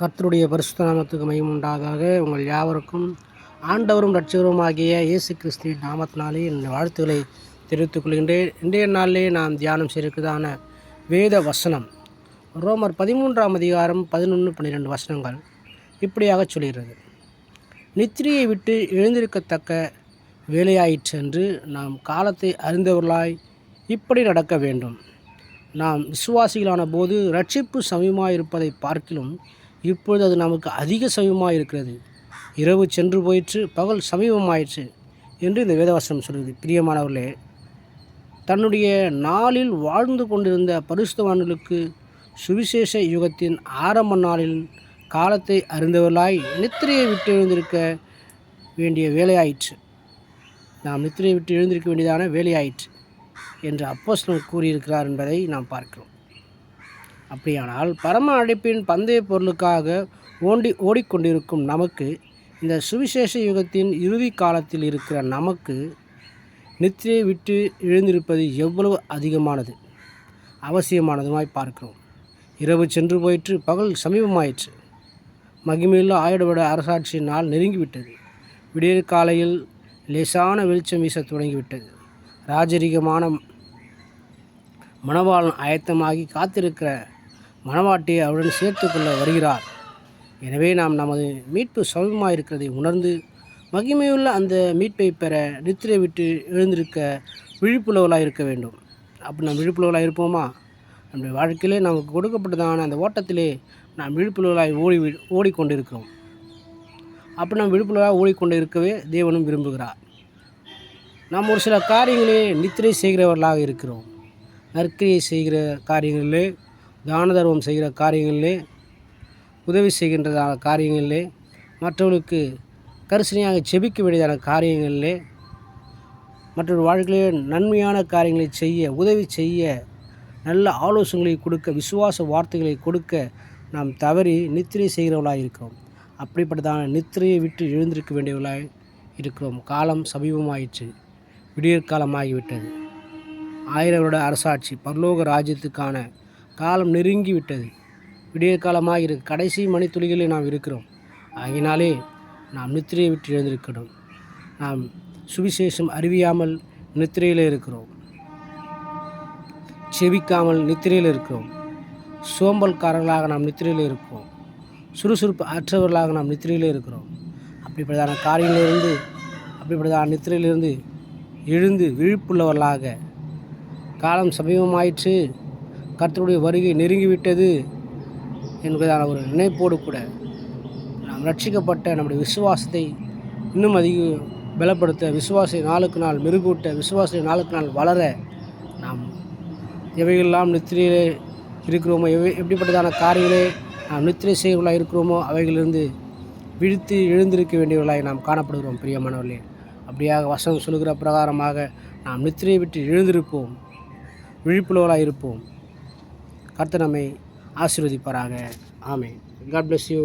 கர்த்தருடைய பரிசுத்த நாமத்துக்கு மகிமை உண்டாதாக. உங்கள் யாவருக்கும் ஆண்டவரும் இரட்சகருமாகிய இயேசு கிறிஸ்துவின் நாமத்தினாலே என் வாழ்த்துக்களை தெரிவித்துக் கொள்கின்றேன். இன்றைய நாளிலே நாம் தியானம் செய்திருக்கிறதான வேத வசனம் ரோமர் 13ஆம் அதிகாரம் 11-12 வசனங்கள் இப்படியாக சொல்கிறது. நித்திரையை விட்டு எழுந்திருக்கத்தக்க வேலையாயிற்று என்று நாம் காலத்தை அறிந்தவர்களாய் இப்படி நடக்க வேண்டும். நாம் விசுவாசிகளான போது ரட்சிப்பு சமயமாயிருப்பதை பார்க்கிலும் இப்பொழுது அது நமக்கு அதிக சமயமாக இருக்கிறது. இரவு சென்று போயிற்று, பகல் சமீபமாயிற்று என்று இந்த வேதவசனம் சொல்கிறது. பிரியமானவர்களே, தன்னுடைய நாளில் வாழ்ந்து கொண்டிருந்த பரிசுத்தவான்களுக்கு சுவிசேஷ யுகத்தின் ஆரம்ப நாளில் காலத்தை அறிந்தவர்களாய் நித்திரையை விட்டு எழுந்திருக்க வேண்டிய வேலையாயிற்று. நாம் நித்திரையை விட்டு எழுந்திருக்க வேண்டியதான வேலையாயிற்று என்று அப்போஸ்தலன் கூறியிருக்கிறார் என்பதை நாம் பார்க்கிறோம். அப்படியானால் பரம அழைப்பின் பந்தய பொருளுக்காக ஓடிக்கொண்டிருக்கும் நமக்கு, இந்த சுவிசேஷ யுகத்தின் இறுதி காலத்தில் இருக்கிற நமக்கு நித்திரையை விட்டு எழுந்திருப்பது எவ்வளவு அதிகமானது, அவசியமானதுமாய் பார்க்கிறோம். இரவு சென்று போயிற்று, பகல் சமீபமாயிற்று. மகிமையுள்ள ஆயுடவிட அரசாட்சியின் நாள் நெருங்கிவிட்டது. விடியற் காலையில் லேசான வெளிச்சம் வீச தொடங்கிவிட்டது. ராஜரீகமான மணவாளன் ஆயத்தமாகி காத்திருக்கிற மணவாட்டியை அவருடன் சேர்த்துக்கொள்ள வருகிறார். எனவே நாம் நமது மீட்பு சமீபமாயிருக்கிறதை உணர்ந்து மகிமையுள்ள அந்த மீட்பை பெற நித்திரை விட்டு எழுந்திருக்க விழிப்புள்ளவர்களாக இருக்க வேண்டும். அப்படி நாம் விழிப்புள்ளவர்களாக இருப்போமா? நம்முடைய வாழ்க்கையிலே நமக்கு கொடுக்கப்பட்டதான அந்த ஓட்டத்திலே நாம் விழிப்புள்ளவர்களாக ஓடிக்கொண்டிருக்கிறோம். அப்படி நாம் விழிப்புள்ளவர்களாக ஓடிக்கொண்டு இருக்கவே தேவனும் விரும்புகிறார். நாம் ஒரு சில காரியங்களே நித்திரை செய்கிறவர்களாக இருக்கிறோம். நற்கிரியை செய்கிற காரியங்களிலே, தான தர்மம் செய்கிற காரியங்களிலே, உதவி செய்கின்றதான காரியங்களிலே, மற்றவர்களுக்கு கரிசனையாக செபிக்க வேண்டியதான காரியங்களிலே, மற்றொரு வாழ்க்கையிலே நன்மையான காரியங்களை செய்ய, உதவி செய்ய, நல்ல ஆலோசனைகளை கொடுக்க, விசுவாச வார்த்தைகளை கொடுக்க நாம் தவறி நித்திரை செய்கிறவர்களாக இருக்கிறோம். அப்படிப்பட்டதான நித்திரையை விட்டு எழுந்திருக்க வேண்டியவர்களாக இருக்கிறோம். காலம் சமீபமாயிற்று, விடியற்காலமாகிவிட்டது. 1000 வருட அரசாட்சி, பரலோக ராஜ்யத்துக்கான காலம் நெருங்கி விட்டது. விடியற்காலமாக இருக்கு, கடைசி மணித்துளிகளில் நாம் இருக்கிறோம். ஆகினாலே நாம் நித்திரையை விட்டு எழுந்திருக்கணும். நாம் சுவிசேஷம் அறிவியாமல் நித்திரையில் இருக்கிறோம், செவிக்காமல் நித்திரையில் இருக்கிறோம், சோம்பல்காரர்களாக நாம் நித்திரையில் இருக்கிறோம், சுறுசுறுப்பு அற்றவர்களாக நாம் நித்திரையில் இருக்கிறோம். அப்படிப்பட்டதான காரியங்களிலிருந்து, அப்படிப்பட்டதான நித்திரையிலிருந்து எழுந்து விழிப்புள்ளவர்களாக, காலம் சமீபமாயிற்று, கர்த்தருடைய வருகை நெருங்கிவிட்டது என்பதான ஒரு நினைப்போடு கூட நாம் ரட்சிக்கப்பட்ட நம்முடைய விசுவாசத்தை இன்னும் அதிகம் பலப்படுத்த, விசுவாசத்தை நாளுக்கு நாள் மெருகூட்ட, விசுவாசத்தை நாளுக்கு நாள் வளர, நாம் எவைகளெல்லாம் நித்திரையிலே இருக்கிறோமோ, எப்படிப்பட்டதான காரியங்களே நாம் நித்திரை செய்கிறவர்களாக இருக்கிறோமோ அவைகளிலிருந்து விழித்து எழுந்திருக்க வேண்டியவர்களாக நாம் காணப்படுகிறோம். பிரியமானவர்களே, அப்படியாக வசனம் சொல்கிற பிரகாரமாக நாம் நித்திரையை விட்டு எழுந்திருப்போம், விழிப்புள்ளவர்களாக இருப்போம். கர்த்தர் நம்மை ஆசீர்வதிப்பாராக. ஆமென். God bless you.